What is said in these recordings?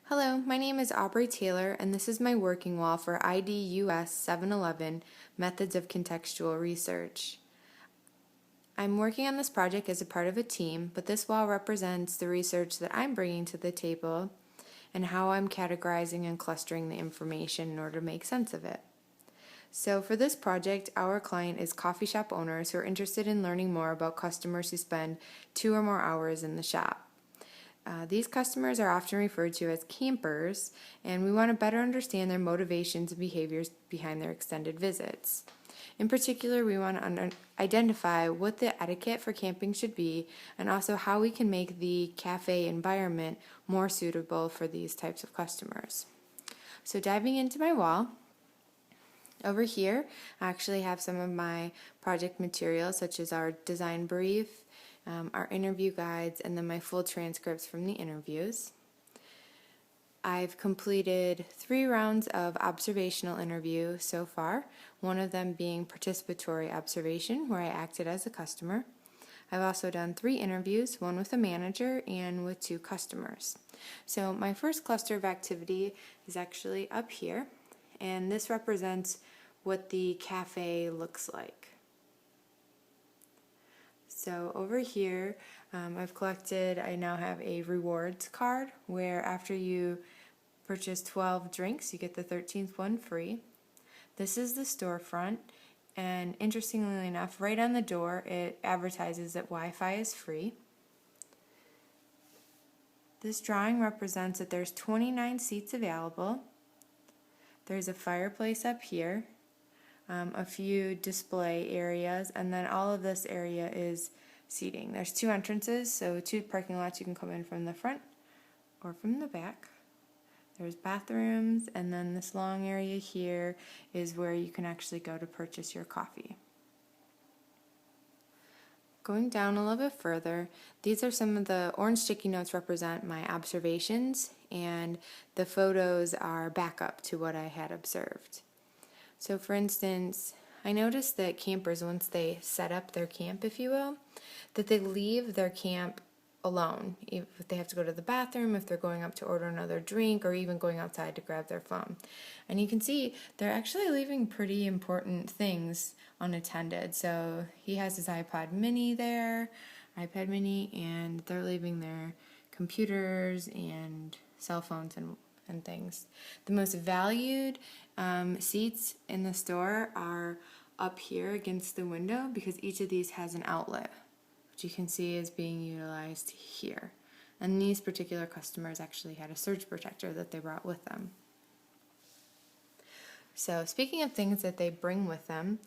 Hello, my name is Aubrey Taylor, and this is my working wall for IDUS 711, Methods of Contextual Research. I'm working on this project as a part of a team, but this wall represents the research that I'm bringing to the table and how I'm categorizing and clustering the information in order to make sense of it. So for this project, our client is coffee shop owners who are interested in learning more about customers who spend 2 or more hours in the shop. These customers are often referred to as campers, and we want to better understand their motivations and behaviors behind their extended visits. In particular, we want to identify what the etiquette for camping should be, and also how we can make the cafe environment more suitable for these types of customers. So diving into my wall, over here I actually have some of my project materials, such as our design brief, our interview guides, and then my full transcripts from the interviews. I've completed 3 rounds of observational interview so far, one of them being participatory observation, where I acted as a customer. I've also done 3 interviews, one with a manager and with 2 customers. So my first cluster of activity is actually up here, and this represents what the cafe looks like. So over here, I've collected, I now have a rewards card where after you purchase 12 drinks, you get the 13th one free. This is the storefront, and interestingly enough, right on the door, it advertises that Wi-Fi is free. This drawing represents that there's 29 seats available. There's a fireplace up here. A few display areas, and then all of this area is seating. There's 2 entrances, so 2 parking lots. You can come in from the front or from the back. There's bathrooms, and then this long area here is where you can actually go to purchase your coffee. Going down a little bit further, these are some of the orange sticky notes represent my observations, and the photos are backup to what I had observed. So for instance, I noticed that campers, once they set up their camp, if you will, that they leave their camp alone. If they have to go to the bathroom, if they're going up to order another drink, or even going outside to grab their phone. And you can see they're actually leaving pretty important things unattended. So he has his iPad mini, and they're leaving their computers and cell phones and things. The most valued seats in the store are up here against the window, because each of these has an outlet, which you can see is being utilized here. And these particular customers actually had a surge protector that they brought with them. So speaking of things that they bring with them,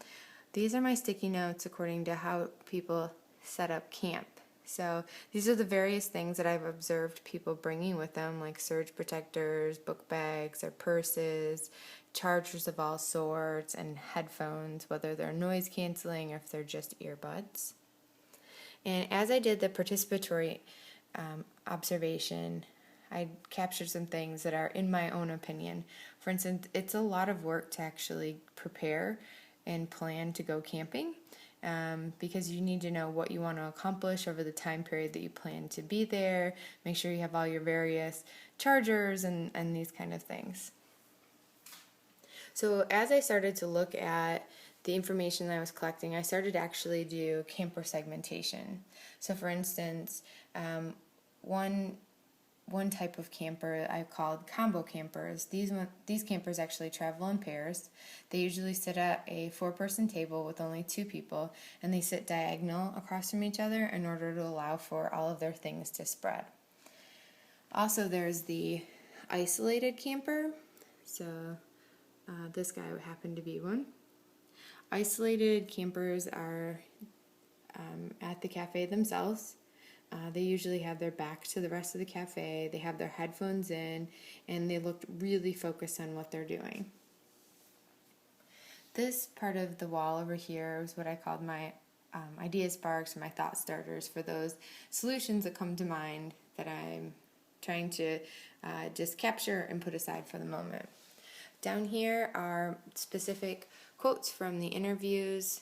these are my sticky notes according to how people set up camp. So these are the various things that I've observed people bringing with them, like surge protectors, book bags, or purses, chargers of all sorts, and headphones, whether they're noise canceling or if they're just earbuds. And as I did the participatory observation, I captured some things that are in my own opinion. For instance, it's a lot of work to actually prepare and plan to go camping. Because you need to know what you want to accomplish over the time period that you plan to be there. Make sure you have all your various chargers and these kind of things. So as I started to look at the information that I was collecting, I started to actually do camper segmentation. So for instance, one type of camper I called combo campers. These campers actually travel in pairs. They usually sit at a 4-person table with only 2 people, and they sit diagonal across from each other in order to allow for all of their things to spread. Also, there's the isolated camper. So this guy would happen to be one. Isolated campers are at the cafe themselves. They usually have their back to the rest of the cafe, they have their headphones in, and they look really focused on what they're doing. This part of the wall over here is what I called my idea sparks, or my thought starters, for those solutions that come to mind that I'm trying to just capture and put aside for the moment. Down here are specific quotes from the interviews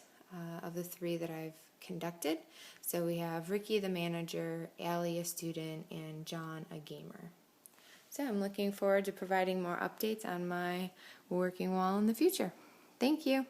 of the 3 that I've conducted. So we have Ricky, the manager, Allie, a student, and John, a gamer. So I'm looking forward to providing more updates on my working wall in the future. Thank you.